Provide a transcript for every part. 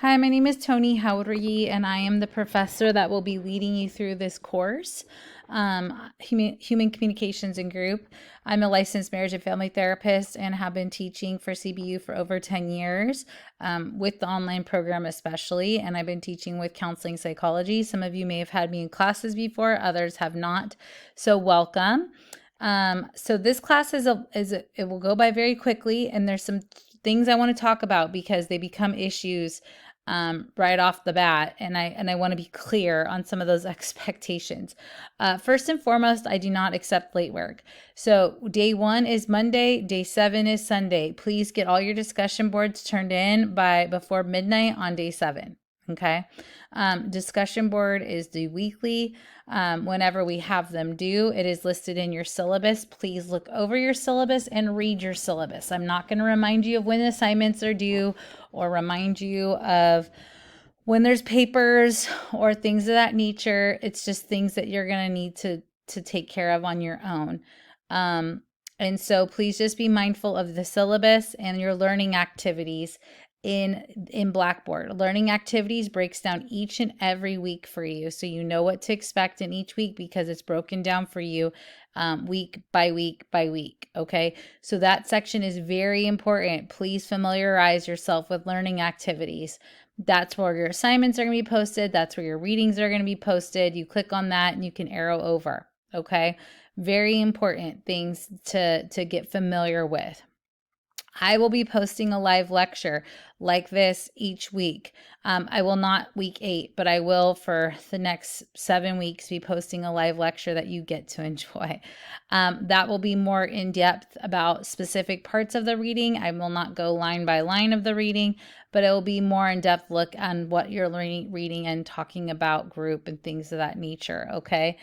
Hi, my name is Tony Howry, and I am the professor that will be leading you through this course, Human Communications and Group. I'm a licensed marriage and family therapist and have been teaching for CBU for over 10 years, with the online program especially, and I've been teaching with counseling psychology. Some of you may have had me in classes before, others have not, so welcome. So this class it will go by very quickly, and there's some things I want to talk about because they become issues right off the bat, and I want to be clear on some of those expectations. First and foremost, I do not accept late work. So day 1 is Monday, day 7 is Sunday. Please get all your discussion boards turned in by before midnight on day 7. Okay. Discussion board is due weekly. Whenever we have them due, it is listed in your syllabus. Please look over your syllabus and read your syllabus. I'm not going to remind you of when assignments are due or remind you of when there's papers or things of that nature. It's just things that you're going to need to take care of on your own. And so please just be mindful of the syllabus and your learning activities in Blackboard. Learning activities breaks down each and every week for you, so you know what to expect in each week because it's broken down for you week by week by week. Okay, so that section is very important. Please familiarize yourself with learning activities. That's where your assignments are going to be posted. That's where your readings are going to be posted. You click on that and you can arrow over. Okay, very important things to get familiar with. I will be posting a live lecture like this each week. I will not week 8, but I will for the next 7 weeks be posting a live lecture that you get to enjoy. That will be more in depth about specific parts of the reading. I will not go line by line of the reading, but it will be more in depth look on what you're learning, reading, and talking about group and things of that nature. Okay.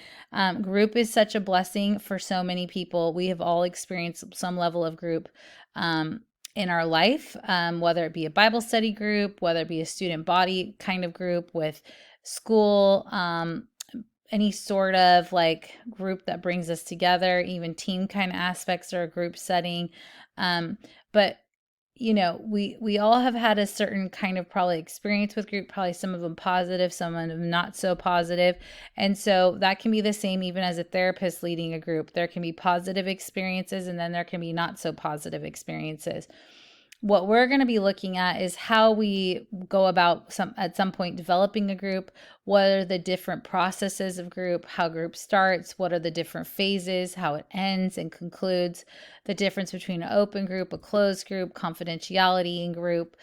Group is such a blessing for so many people. We have all experienced some level of group in our life, whether it be a Bible study group, whether it be a student body kind of group with school, any sort of like group that brings us together, even team kind of aspects or a group setting. But you know, we all have had a certain kind of probably experience with group, probably some of them positive, some of them not so positive. And so that can be the same even as a therapist leading a group. There can be positive experiences and then there can be not so positive experiences. What we're going to be looking at is how we go about at some point developing a group. What are the different processes of group, how group starts, what are the different phases, how it ends and concludes, the difference between an open group, a closed group, confidentiality in group.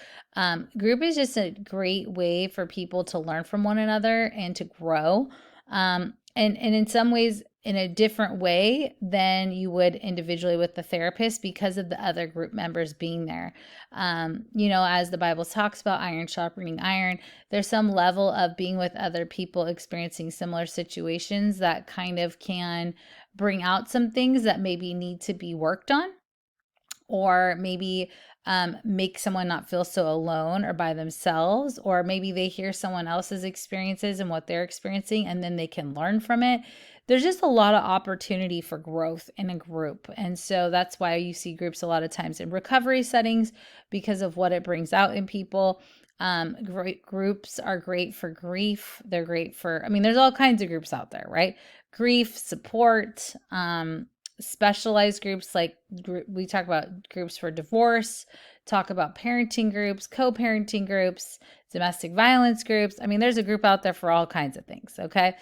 Group is just a great way for people to learn from one another and to grow. And in some ways, in a different way than you would individually with the therapist because of the other group members being there. As the Bible talks about iron sharpening iron, there's some level of being with other people experiencing similar situations that kind of can bring out some things that maybe need to be worked on, or maybe make someone not feel so alone or by themselves, or maybe they hear someone else's experiences and what they're experiencing and then they can learn from it. There's just a lot of opportunity for growth in a group. And so that's why you see groups a lot of times in recovery settings because of what it brings out in people. Great groups are great for grief. They're great for, there's all kinds of groups out there, right? Grief, support, specialized groups like we talk about groups for divorce, talk about parenting groups, co-parenting groups, domestic violence groups. There's a group out there for all kinds of things. Okay.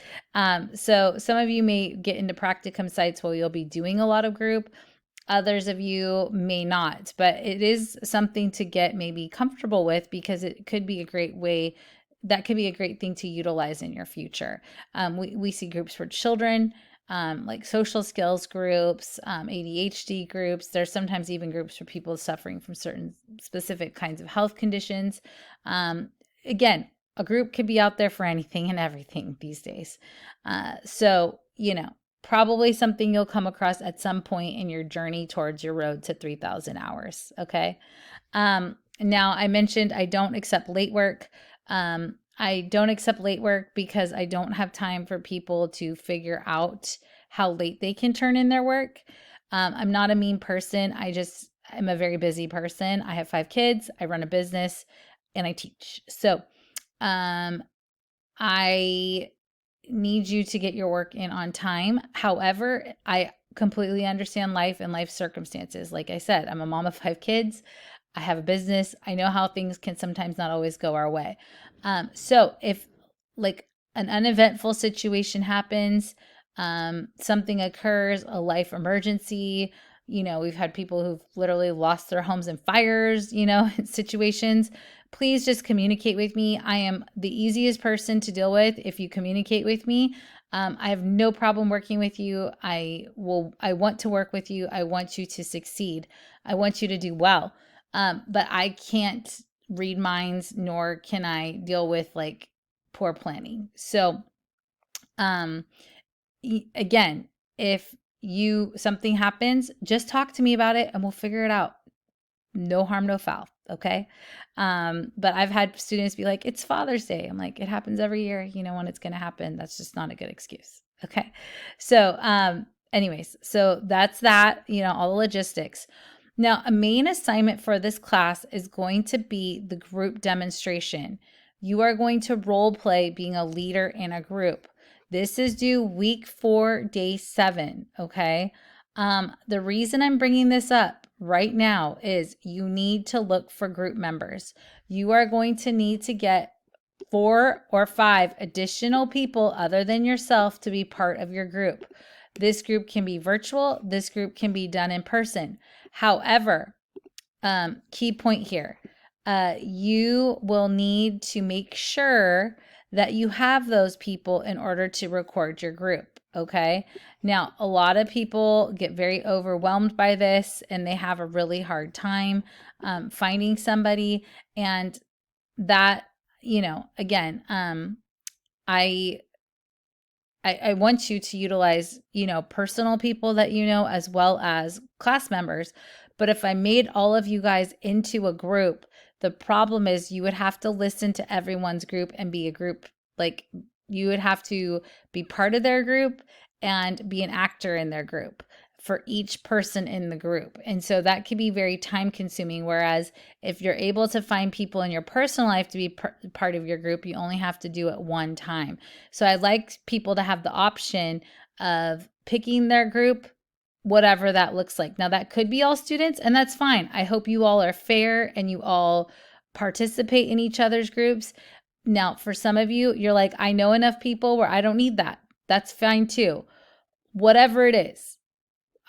So some of you may get into practicum sites where you'll be doing a lot of group. Others of you may not, but it is something to get maybe comfortable with because it could be a great way. That could be a great thing to utilize in your future. We see groups for children, like social skills groups, ADHD groups. There's sometimes even groups for people suffering from certain specific kinds of health conditions. Again, a group could be out there for anything and everything these days. Probably something you'll come across at some point in your journey towards your road to 3,000 hours. Okay. Now I mentioned I don't accept late work. I don't accept late work because I don't have time for people to figure out how late they can turn in their work. I'm not a mean person. I'm a very busy person. I have 5 kids. I run a business. and I teach. So I need you to get your work in on time. However, I completely understand life and life circumstances. Like I said, I'm a mom of 5 kids. I have a business. I know how things can sometimes not always go our way. So if like an uneventful situation happens, something occurs, a life emergency, we've had people who've literally lost their homes in fires, situations. Please just communicate with me. I am the easiest person to deal with if you communicate with me. I have no problem working with you. I want to work with you. I want you to succeed. I want you to do well. But I can't read minds, nor can I deal with like poor planning. So, um, again, if something happens, just talk to me about it and we'll figure it out. No harm, no foul. Okay. But I've had students be like, it's Father's Day. I'm like, it happens every year, when it's going to happen. That's just not a good excuse. Okay. So, anyways, so that's that, all the logistics. Now, a main assignment for this class is going to be the group demonstration. You are going to role play being a leader in a group. This is due week 4, day 7. Okay. The reason I'm bringing this up right now is you need to look for group members. You are going to need to get 4 or 5 additional people other than yourself to be part of your group. This group can be virtual. This group can be done in person. However, key point here, you will need to make sure that you have those people in order to record your group. Okay. Now, a lot of people get very overwhelmed by this and they have a really hard time finding somebody. And that, again, I want you to utilize, personal people that as well as class members. But if I made all of you guys into a group, the problem is you would have to listen to everyone's group and be a group. Like you would have to be part of their group and be an actor in their group for each person in the group. And so that could be very time consuming. Whereas if you're able to find people in your personal life to be part of your group, you only have to do it one time. So I'd like people to have the option of picking their group, whatever that looks like. Now that could be all students and that's fine. I hope you all are fair and you all participate in each other's groups. Now, for some of you, you're like, I know enough people where I don't need that. That's fine too. Whatever it is,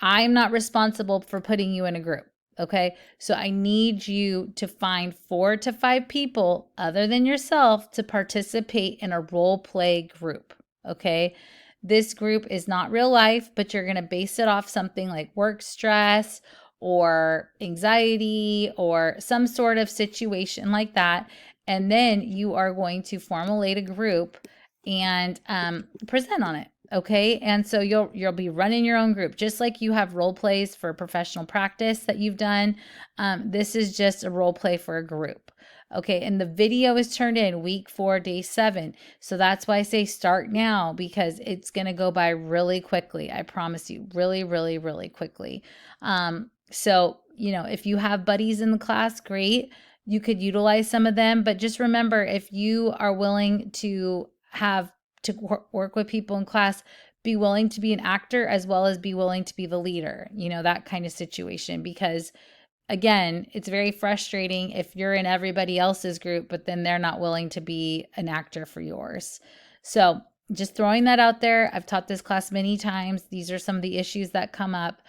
I'm not responsible for putting you in a group. Okay. So I need you to find 4 to 5 people other than yourself to participate in a role play group. Okay. This group is not real life, but you're going to base it off something like work stress or anxiety or some sort of situation like that. And then you are going to formulate a group and present on it. Okay. And so you'll be running your own group, just like you have role plays for professional practice that you've done. This is just a role play for a group. Okay. And the video is turned in week 4, day 7. So that's why I say start now, because it's going to go by really quickly. I promise you, really, really, really quickly. So, if you have buddies in the class, great. You could utilize some of them, but just remember, if you are willing to work with people in class, be willing to be an actor as well as be willing to be the leader, that kind of situation. Because again, it's very frustrating if you're in everybody else's group, but then they're not willing to be an actor for yours. So just throwing that out there. I've taught this class many times. These are some of the issues that come up,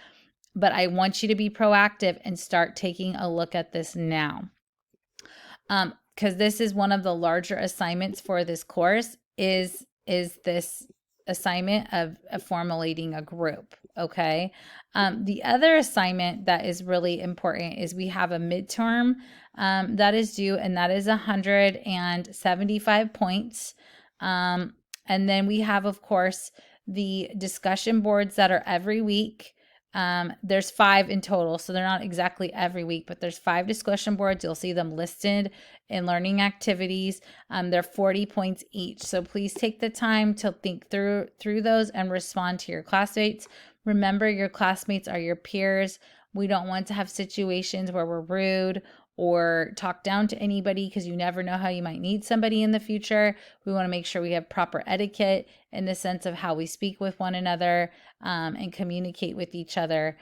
but I want you to be proactive and start taking a look at this now. Because this is one of the larger assignments for this course is this assignment of formulating a group. Okay. The other assignment that is really important is we have a midterm that is due, and that is 175 points. And then we have, of course, the discussion boards that are every week. There's 5 in total, so they're not exactly every week, but there's 5 discussion boards. You'll see them listed in learning activities. They're 40 points each. So please take the time to think through those and respond to your classmates. Remember, your classmates are your peers. We don't want to have situations where we're rude or talk down to anybody, because you never know how you might need somebody in the future. We want to make sure we have proper etiquette in the sense of how we speak with one another, and communicate with each other.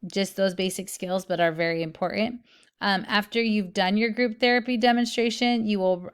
Just those basic skills, but are very important. After you've done your group therapy demonstration, you will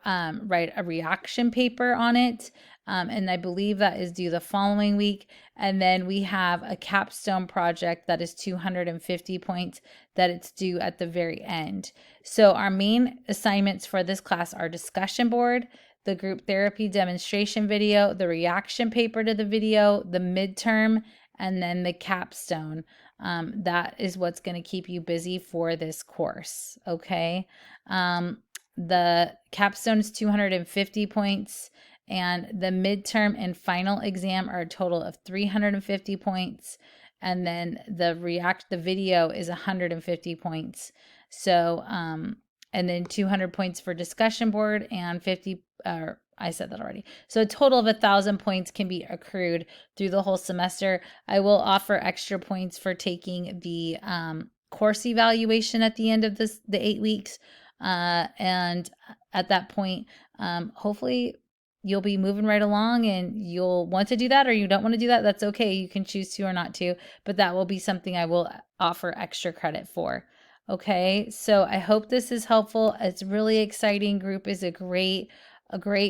write a reaction paper on it. And I believe that is due the following week. And then we have a capstone project that is 250 points that it's due at the very end. So our main assignments for this class are discussion board, the group therapy demonstration video, the reaction paper to the video, the midterm, and then the capstone. That is what's going to keep you busy for this course. Okay. The capstone is 250 points, and the midterm and final exam are a total of 350 points. And then the video is 150 points. So, and then 200 points for discussion board and 50, I said that already. So a total of 1,000 points can be accrued through the whole semester. I will offer extra points for taking the course evaluation at the end of the 8 weeks. And at that point, hopefully you'll be moving right along and you'll want to do that, or you don't want to do that. That's okay. You can choose to or not to, but that will be something I will offer extra credit for. Okay, so I hope this is helpful. It's really exciting. Group is a great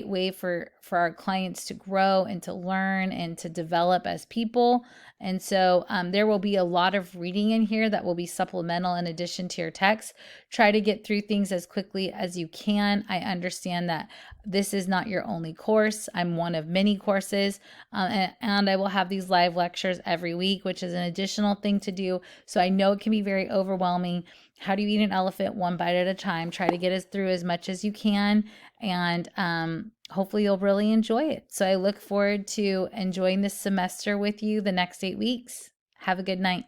way for our clients to grow and to learn and to develop as people. And so there will be a lot of reading in here that will be supplemental in addition to your text. Try to get through things as quickly as you can. I understand that this is not your only course. I'm one of many courses, and I will have these live lectures every week, which is an additional thing to do. So I know it can be very overwhelming. How do you eat an elephant one bite at a time? Try to get us through as much as you can, and hopefully you'll really enjoy it. So I look forward to enjoying this semester with you the next 8 weeks. Have a good night.